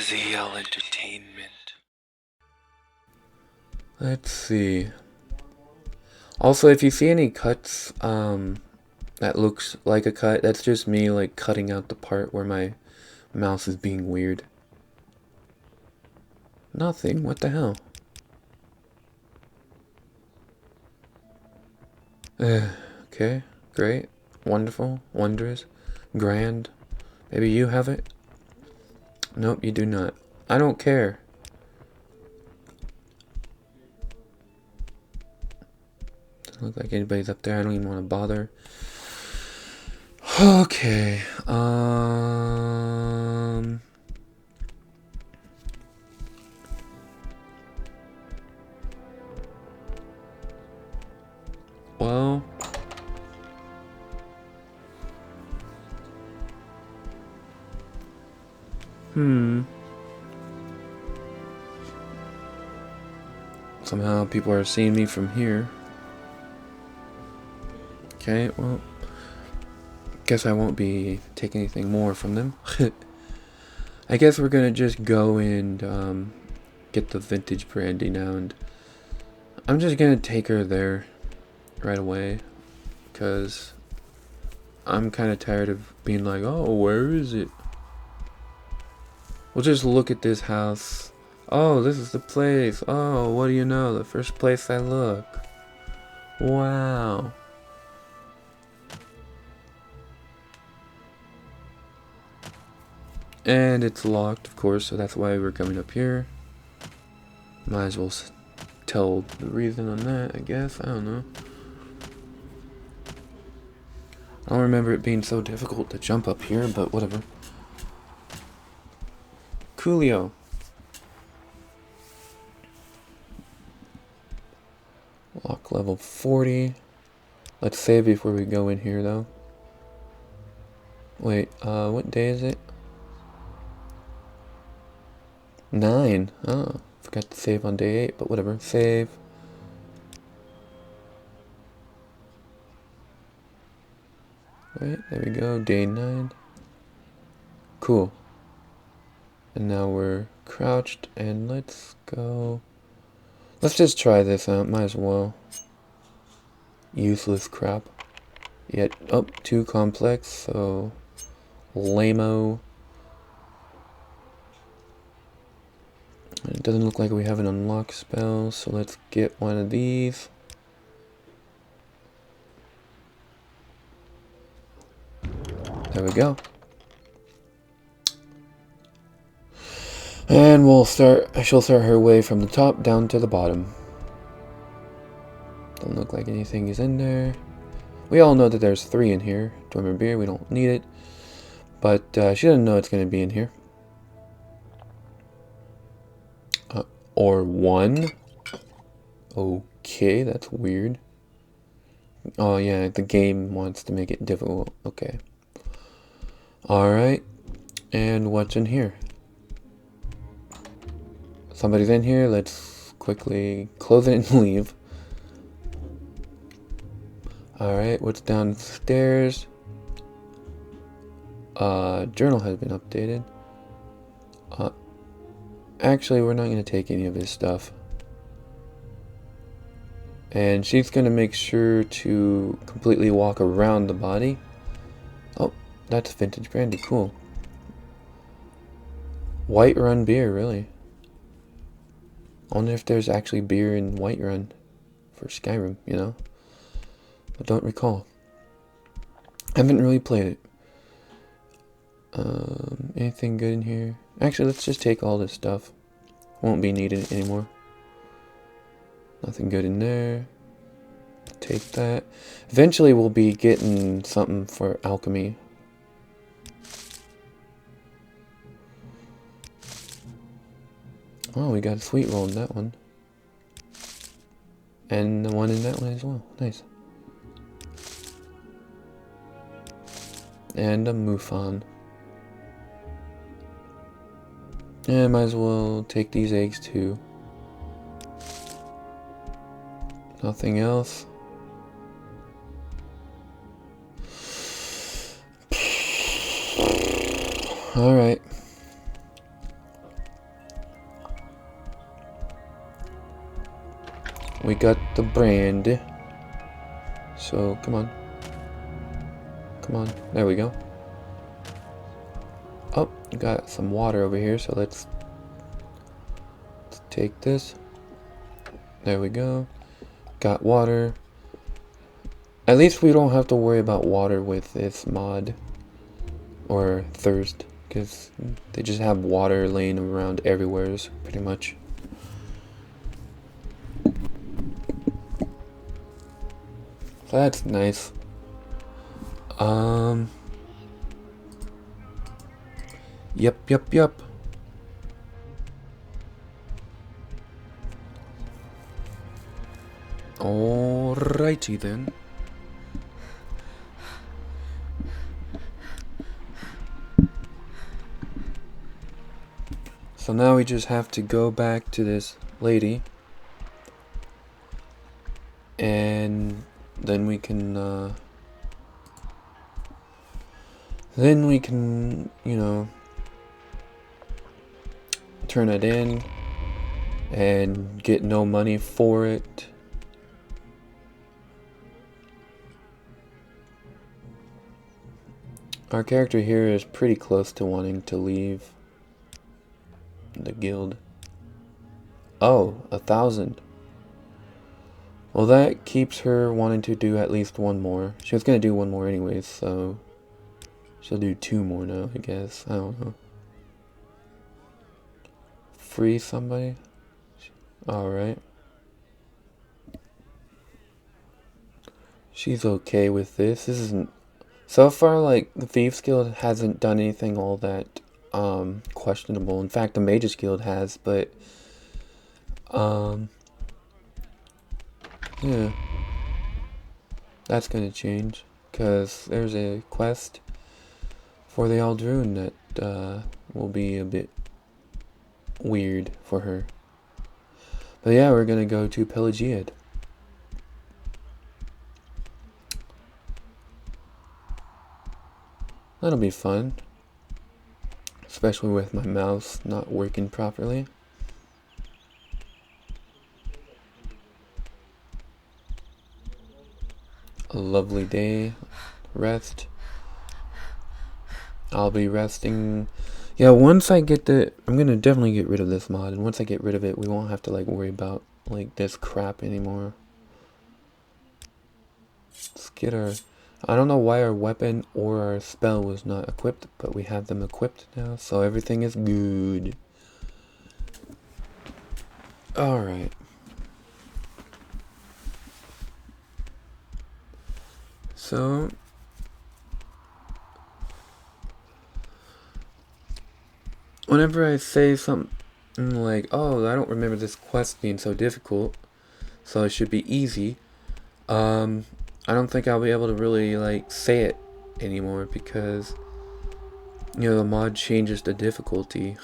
ZL Entertainment. Let's see. Also, if you see any cuts, that looks like a cut, that's just me, like, cutting out the part where my mouse is being weird. Nothing. What the hell? Okay. Great. Wonderful. Wondrous. Grand. Maybe you have it? Nope, you do not. I don't care. Doesn't look like anybody's up there. I don't even want to bother. Okay. Well. Somehow people are seeing me from here. Okay, well. Guess I won't be taking anything more from them. I guess we're gonna just go and get the vintage brandy now, and I'm just gonna take her there right away, because I'm kind of tired of being like, oh, where is it? We'll just look at this house. Oh, this is the place. Oh, what do you know? The first place I look. Wow. And it's locked, of course, so that's why we're coming up here. Might as well tell the reason on that, I guess. I don't know. I don't remember it being so difficult to jump up here, but whatever. Coolio. Lock level 40. Let's save before we go in here, though. Wait, what day is it? 9. Oh, forgot to save on day 8, but whatever. Save. Right, there we go. Day 9. Cool. And now we're crouched, and let's go. Let's just try this out. Might as well. Useless crap. Yet, oh, too complex, so lame-o. It doesn't look like we have an unlock spell, so let's get one of these. There we go. And she'll start her way from the top down to the bottom. Don't look like anything is in there. We all know that there's 3 in here. Dormer beer, we don't need it. But she doesn't know it's going to be in here. Or 1. Okay, that's weird. Oh yeah, the game wants to make it difficult. Okay. Alright. And what's in here? Somebody's in here. Let's quickly close it and leave. Alright, what's downstairs? Journal has been updated. Actually, we're not going to take any of his stuff. And she's going to make sure to completely walk around the body. Oh, that's vintage brandy. Cool. Whiterun beer, really. I wonder if there's actually beer in Whiterun for Skyrim, you know? I don't recall. I haven't really played it. Anything good in here? Actually, let's just take all this stuff. Won't be needed anymore. Nothing good in there. Take that. Eventually, we'll be getting something for alchemy. Oh, we got a sweet roll in that one. And the one in that one as well. Nice. And a Mufon. Yeah, might as well take these eggs too. Nothing else. Alright. we got the brand. So come on. Come on. There we go. Oh, got some water over here, so let's take this. There we go. Got water. At least we don't have to worry about water with this mod. Or thirst. Because they just have water laying around everywhere, pretty much. So that's nice. Yep. Alrighty then. So now we just have to go back to this lady. And then we can, you know, turn it in and get no money for it. Our character here is pretty close to wanting to leave the guild. Oh, 1,000. Well, that keeps her wanting to do at least one more. She was gonna do one more anyways, so she'll do 2 more now, I guess. I don't know. Free somebody? Alright. She's okay with this. This isn't... So far, like, the Thieves Guild hasn't done anything all that questionable. In fact, the Mages Guild has, but yeah, that's gonna change because there's a quest for the Aldrune that will be a bit weird for her. But yeah, we're gonna go to Pelagiad. That'll be fun. Especially with my mouse not working properly. A lovely day. Rest. I'll be resting. Yeah, once I get I'm gonna definitely get rid of this mod. And once I get rid of it, we won't have to like worry about like this crap anymore. Let's get our... I don't know why our weapon or our spell was not equipped, but we have them equipped now, so everything is good. Alright. So... whenever I say something like, oh, I don't remember this quest being so difficult, so it should be easy, I don't think I'll be able to really like say it anymore because, you know, the mod changes the difficulty.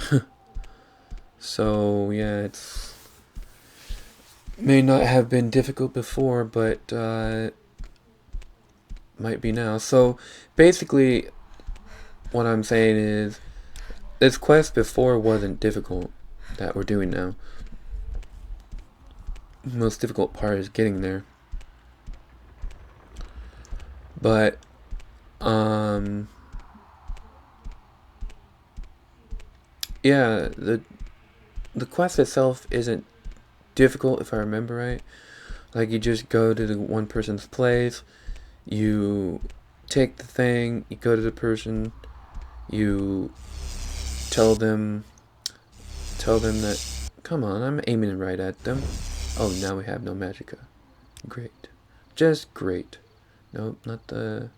So yeah, it's may not have been difficult before, but might be now. So basically what I'm saying is this quest before wasn't difficult that we're doing now. The most difficult part is getting there. But yeah, the quest itself isn't difficult if I remember right. Like you just go to the one person's place, you take the thing, you go to the person, you tell them that, come on, I'm aiming right at them. Oh, now we have no magicka. Great. Just great. Nope, not the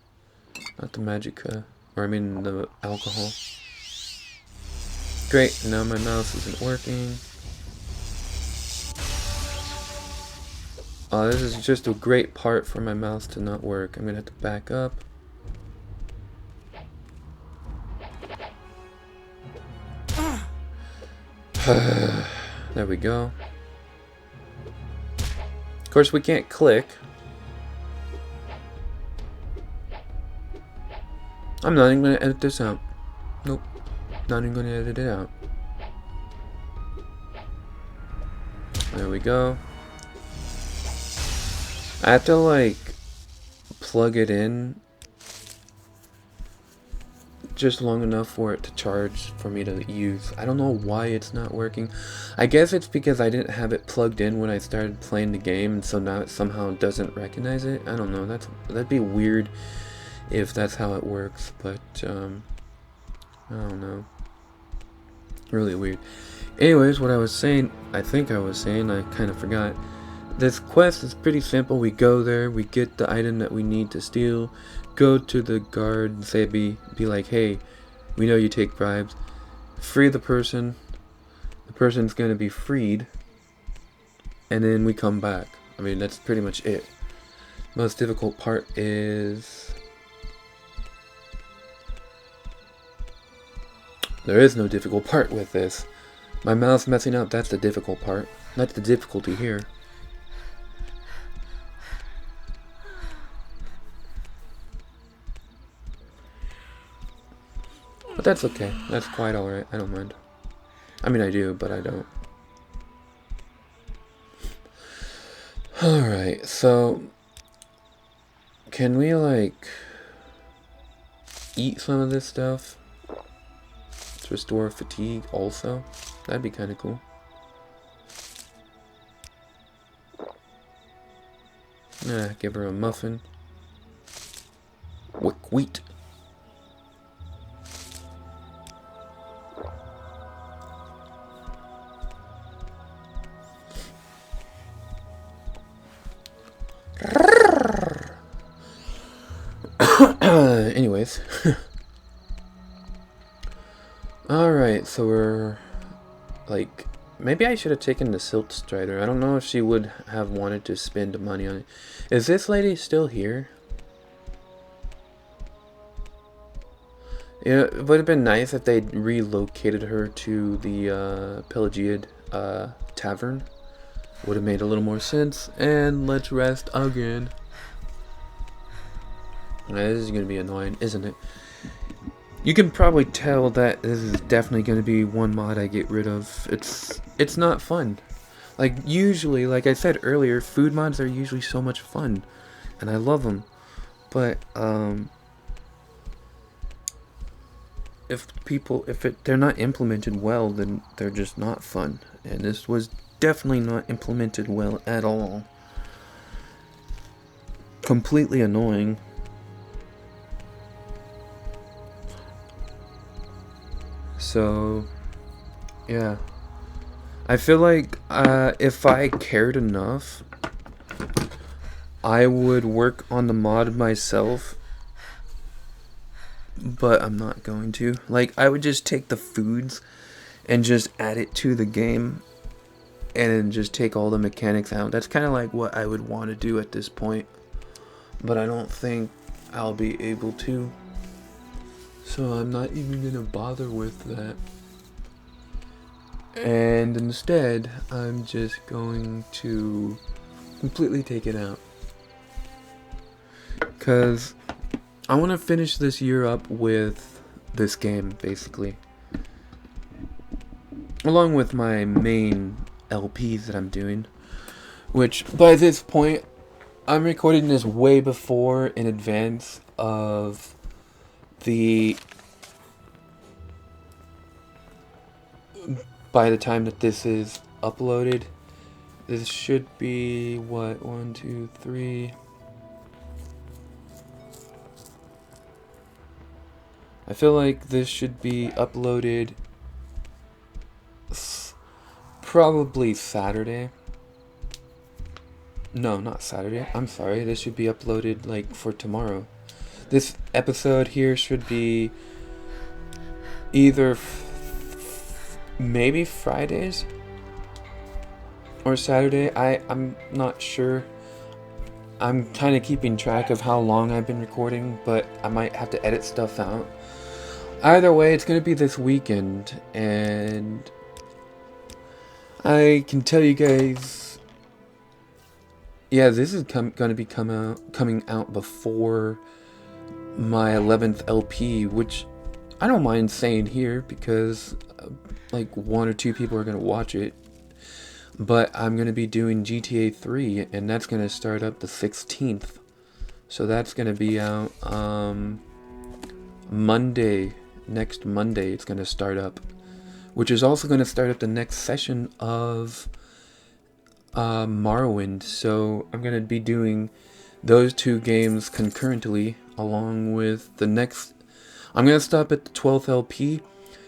magicka, or I mean the alcohol. Great, now my mouse isn't working. Oh, this is just a great part for my mouse to not work. I'm gonna have to back up. There we go. Of course, we can't click. I'm not even gonna edit this out. Nope. Not even gonna edit it out. There we go. I have to like plug it in just long enough for it to charge for me to use. I don't know why it's not working. I guess it's because I didn't have it plugged in when I started playing the game, and so now it somehow doesn't recognize it. I don't know. That'd be weird if that's how it works, but I don't know. Really weird. Anyways, what I was saying, I kind of forgot. This quest is pretty simple. We go there, we get the item that we need to steal, go to the guard and say, be like, hey, we know you take bribes, free the person, the person's gonna be freed, and then we come back. I mean, that's pretty much it. Most difficult part is... there is no difficult part with this. My mouse messing up, that's the difficult part. That's the difficulty here. But that's okay. That's quite alright. I don't mind. I mean, I do, but I don't. Alright, so... can we, like... eat some of this stuff? To restore fatigue also? That'd be kind of cool. Give her a muffin. Wick wheat. Anyways. Alright, so we're like, maybe I should have taken the Silt Strider. I don't know if she would have wanted to spend money on it. Is this lady still here? Yeah, it would have been nice if they relocated her to the Pelagiad tavern. Would have made a little more sense. And let's rest again. This is going to be annoying, isn't it? You can probably tell that this is definitely going to be one mod I get rid of. It's not fun. Like, usually, like I said earlier, food mods are usually so much fun. And I love them. But, if they're not implemented well, then they're just not fun. And this was definitely not implemented well at all. Completely annoying. So, yeah. I feel like if I cared enough, I would work on the mod myself. But I'm not going to. Like, I would just take the foods and just add it to the game. And then just take all the mechanics out. That's kind of like what I would want to do at this point. But I don't think I'll be able to. So I'm not even going to bother with that. And instead, I'm just going to completely take it out. Because I want to finish this year up with this game, basically. Along with my main LPs that I'm doing. Which, by this point, I'm recording this way before in advance of by the time that this is uploaded. This should be, what, 1, 2, 3... I feel like this should be uploaded probably Saturday. No, not Saturday. I'm sorry. This should be uploaded like for tomorrow. This episode here should be either maybe Fridays or Saturday. I'm not sure. I'm kind of keeping track of how long I've been recording, but I might have to edit stuff out. Either way, it's going to be this weekend, and I can tell you guys, yeah, this is going to be coming out before my 11th LP, which I don't mind saying here because like 1 or 2 people are going to watch it. But I'm going to be doing GTA 3, and that's going to start up the 16th. So that's going to be out Monday. Next Monday, it's going to start up. Which is also going to start up the next session of Morrowind. So I'm going to be doing those two games concurrently, along with the next. I'm going to stop at the 12th LP,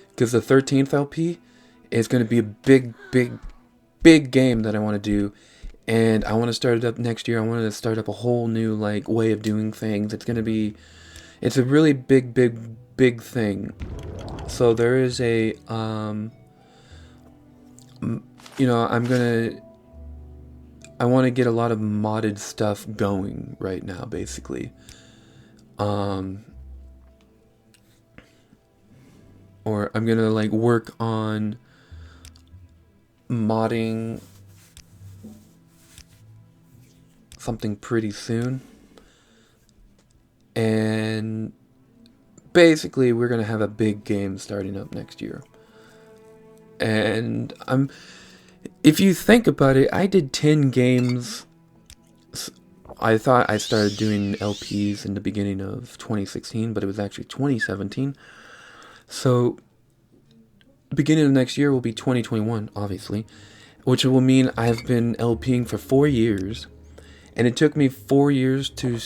because the 13th LP is going to be a big game that I want to do, and I want to start it up next year. I want to start up a whole new way of doing things. It's a really big thing. So there is a I want to get a lot of modded stuff going right now, basically. Or I'm gonna work on modding something pretty soon, and basically we're gonna have a big game starting up next year. And if you think about it, I did 10 games. I thought I started doing LPs in the beginning of 2016, but it was actually 2017. So beginning of next year will be 2021, obviously, which will mean I've been LPing for 4 years, and it took me 4 years to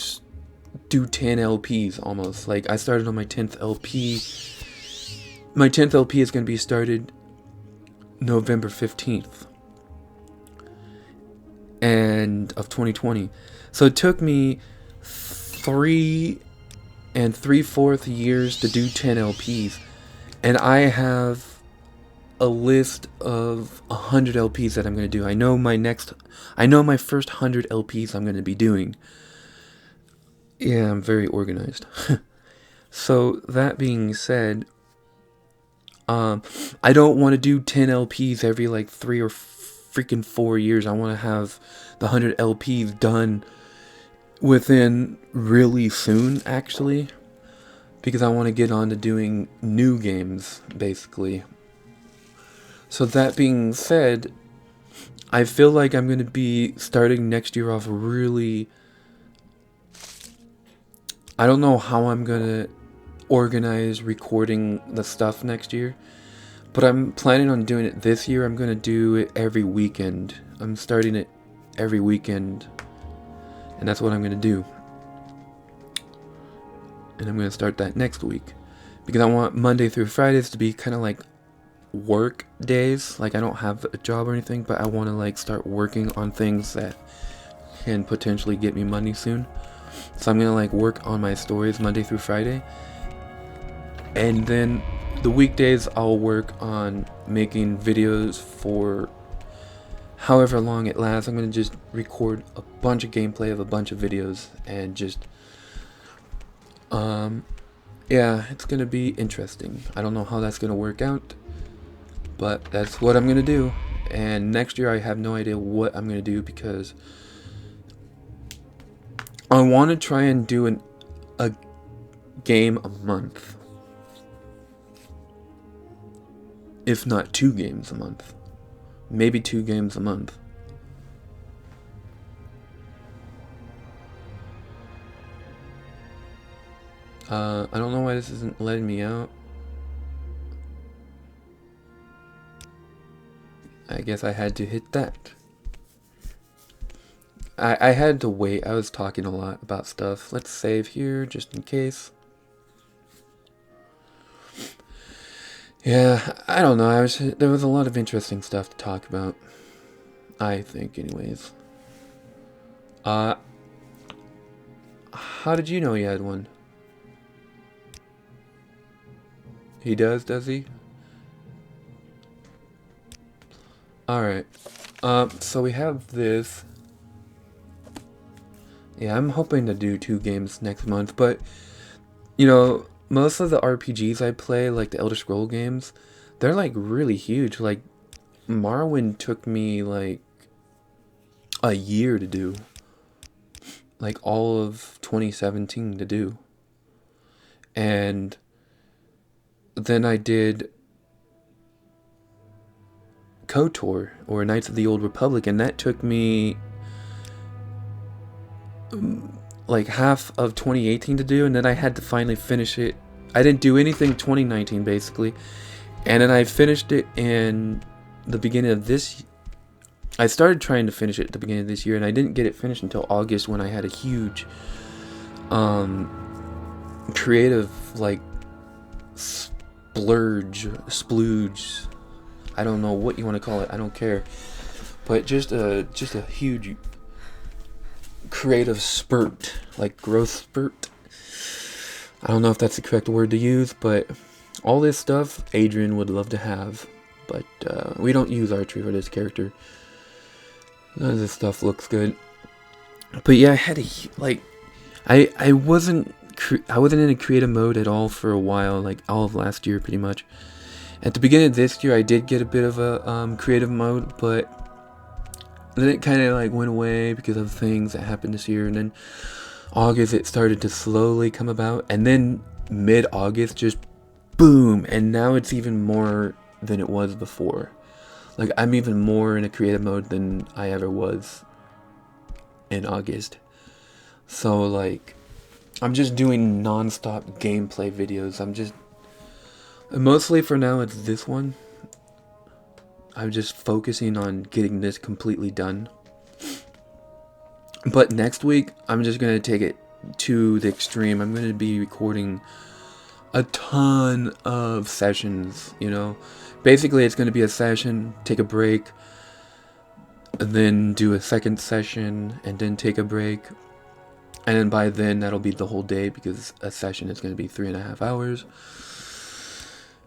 do 10 LPs almost. I started on my 10th LP. My 10th LP is going to be started November 15th and of 2020. So it took me 3 3/4 years to do 10 LPs, and I have a list of 100 LPs that I'm going to do. I know my first 100 LPs I'm going to be doing. Yeah, I'm very organized. So that being said, I don't want to do 10 LPs every 3 or freaking 4 years. I want to have the 100 LPs done within really soon, actually, because I want to get on to doing new games, basically. So that being said, I feel like I'm going to be starting next year off really. I don't know how I'm going to organize recording the stuff next year, but I'm planning on doing it this year. I'm going to do it every weekend. I'm starting it every weekend, and that's what I'm going to do. And I'm going to start that next week, because I want Monday through Fridays to be kind of like work days. I don't have a job or anything, but I want to start working on things that can potentially get me money soon. So I'm gonna work on my stories Monday through Friday, and then the weekdays I'll work on making videos for however long it lasts. I'm gonna just record a bunch of gameplay of a bunch of videos, and just yeah, it's gonna be interesting. I don't know how that's gonna work out, but that's what I'm gonna do. And next year I have no idea what I'm gonna do, because I want to try and do a game a month, if not 2 games a month, maybe 2 games a month. I don't know why this isn't letting me out. I guess I had to hit that. I had to wait. I was talking a lot about stuff. Let's save here just in case. Yeah, I don't know. There was a lot of interesting stuff to talk about, I think, anyways. How did you know he had one? He does he? Alright. So we have this. Yeah, I'm hoping to do 2 games next month, but, most of the RPGs I play, the Elder Scroll games, they're, really huge. Morrowind took me, a year to do. All of 2017 to do. And then I did KOTOR, or Knights of the Old Republic, and that took me like half of 2018 to do, and then I had to finally finish it. I didn't do anything 2019 basically, and then I finished it in the beginning of this. I started trying to finish it at the beginning of this year, and I didn't get it finished until August, when I had a huge creative like splooge. I don't know what you want to call it. I don't care, but just a huge creative spurt, like growth spurt. I don't know if that's the correct word to use, but all this stuff Adrian would love to have, but we don't use archery for this character. None of this stuff looks good. But yeah, I had I wasn't in a creative mode at all for a while, like all of last year pretty much. At the beginning of this year I did get a bit of a creative mode, but then it kind of like went away because of things that happened this year, and then August it started to slowly come about, and then mid-August just boom, and now it's even more than it was before. Like, I'm even more in a creative mode than I ever was in August. So like, I'm just doing non-stop gameplay videos. Mostly for now it's this one. I'm just focusing on getting this completely done. But next week, I'm just going to take it to the extreme. I'm going to be recording a ton of sessions, you know. Basically, it's going to be a session, take a break, and then do a second session, and then take a break. And then by then, that'll be the whole day, because a session is going to be 3.5 hours.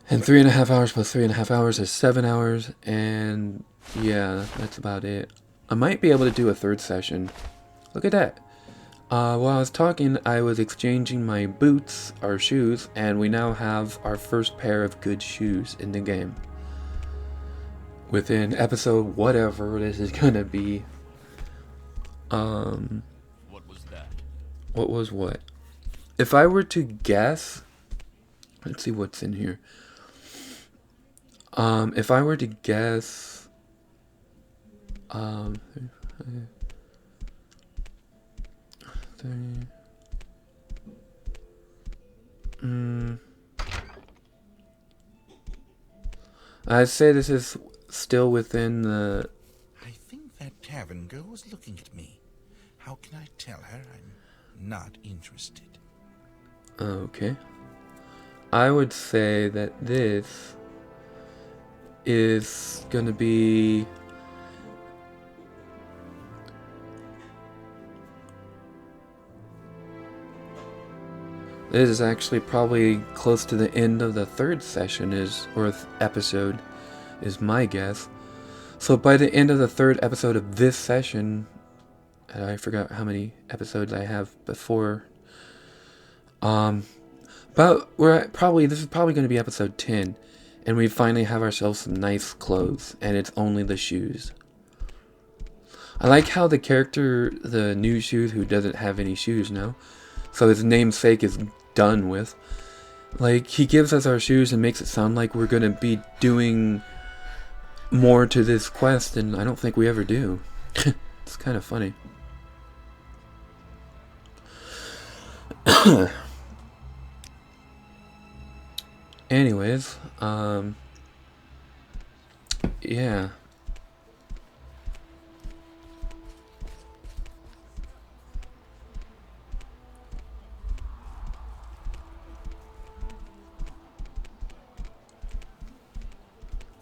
And 3.5 hours plus 3.5 hours is 7 hours, and yeah, that's about it. I might be able to do a third session. Look at that. While I was talking, I was exchanging my boots, our shoes, and we now have our first pair of good shoes in the game. Within episode whatever this is gonna be. What was that? What was what? If I were to guess, let's see what's in here. If I were to guess, I'd say this is still within the... I think that tavern girl was looking at me. How can I tell her I'm not interested? Okay. I would say that this is gonna be... This is actually probably close to the end of the third session or episode, is my guess. So by the end of the third episode of this session, I forgot how many episodes I have before. But this is probably going to be episode 10, and we finally have ourselves some nice clothes, and it's only the shoes. I like how the character, the new shoes, who doesn't have any shoes now, so his namesake is done with. Like, he gives us our shoes and makes it sound like we're gonna be doing more to this quest, and I don't think we ever do. It's kind of funny. Anyways, yeah.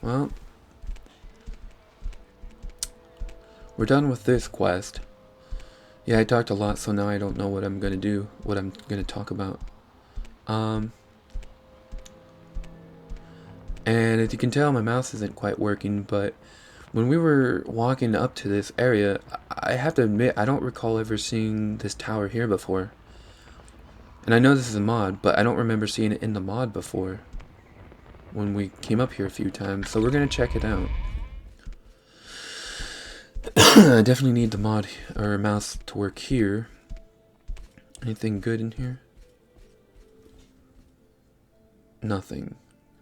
Well, we're done with this quest. Yeah, I talked a lot, so now I don't know what I'm gonna do, what I'm gonna talk about. And as you can tell, my mouse isn't quite working, but when we were walking up to this area, I have to admit, I don't recall ever seeing this tower here before. And I know this is a mod, but I don't remember seeing it in the mod before, when we came up here a few times, so we're gonna check it out. I definitely need the mod or mouse to work here. Anything good in here? Nothing.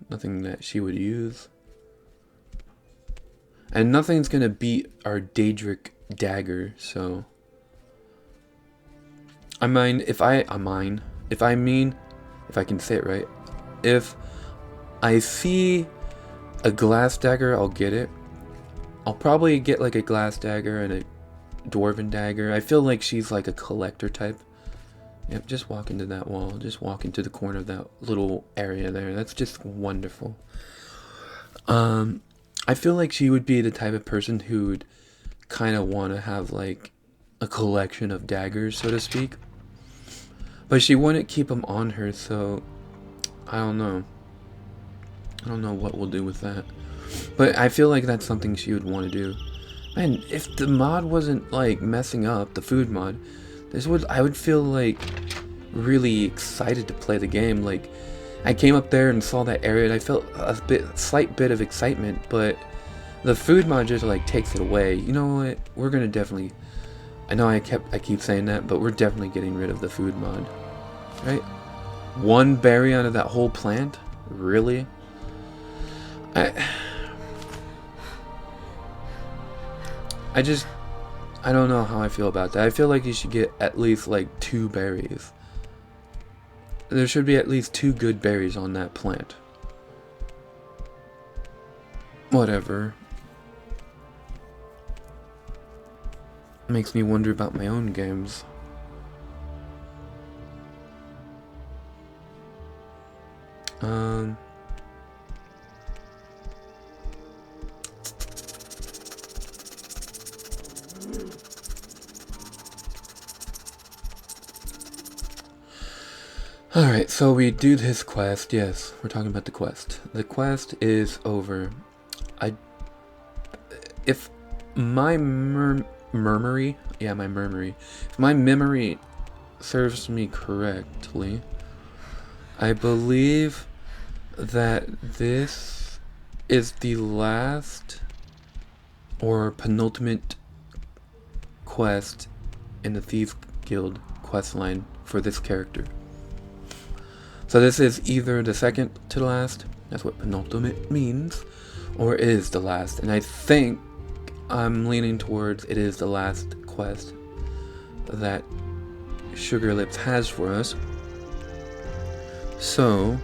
Nothing that she would use. And nothing's gonna beat our Daedric dagger, so... if I can say it right, if I see a glass dagger, I'll get it. I'll probably get like a glass dagger and a dwarven dagger. I feel like she's like a collector type. Yep, just walk into that wall. Just walk into the corner of that little area there. That's just wonderful. I feel like she would be the type of person who would kind of want to have like a collection of daggers, so to speak. But she wouldn't keep them on her, so I don't know. I don't know what we'll do with that. But I feel like that's something she would want to do. Man, if the mod wasn't like messing up, the food mod, I would feel like really excited to play the game. Like, I came up there and saw that area and I felt a slight bit of excitement, but the food mod just like takes it away. You know what? We're gonna definitely, I know I keep saying that, but we're definitely getting rid of the food mod. Right? One berry out of that whole plant? Really? I don't know how I feel about that. I feel like you should get at least like 2 berries. There should be at least 2 good berries on that plant. Whatever. Makes me wonder about my own games. Alright, so we do this quest. Yes, we're talking about the quest. The quest is over. If my memory serves me correctly, I believe that this is the last or penultimate quest in the Thieves Guild questline for this character. So this is either the second to the last, that's what penultimate means, or it is the last. And I think I'm leaning towards it is the last quest that Sugar Lips has for us. So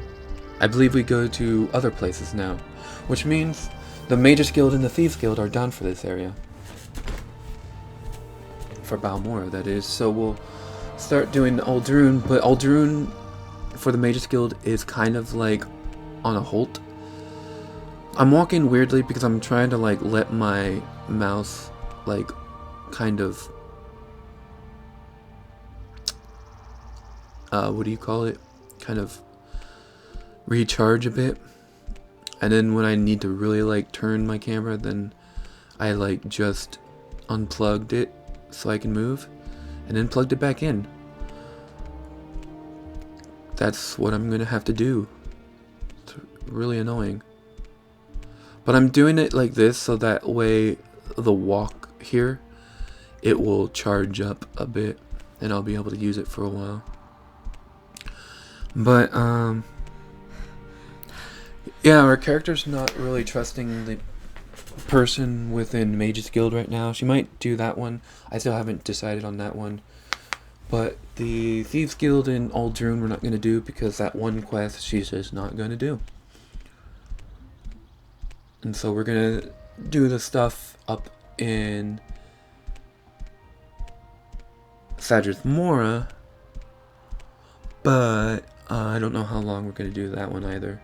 I believe we go to other places now, which means the Mages Guild and the Thieves Guild are done for this area. For Balmora, that is. So we'll start doing Aldrune, but Aldrune for the Mages Guild is kind of like on a halt. I'm walking weirdly because I'm trying to like let my mouse like kind of what do you call it? Kind of recharge a bit. And then when I need to really like turn my camera, then I like just unplugged it so I can move and then plugged it back in. That's what I'm gonna have to do. It's really annoying. But I'm doing it like this so that way the walk here, it will charge up a bit and I'll be able to use it for a while. But yeah, our character's not really trusting the person within Mages Guild right now. She might do that one. I still haven't decided on that one. But the Thieves Guild in Aldrune we're not going to do because that one quest she's just not going to do. And so we're going to do the stuff up in Mora, but I don't know how long we're going to do that one either.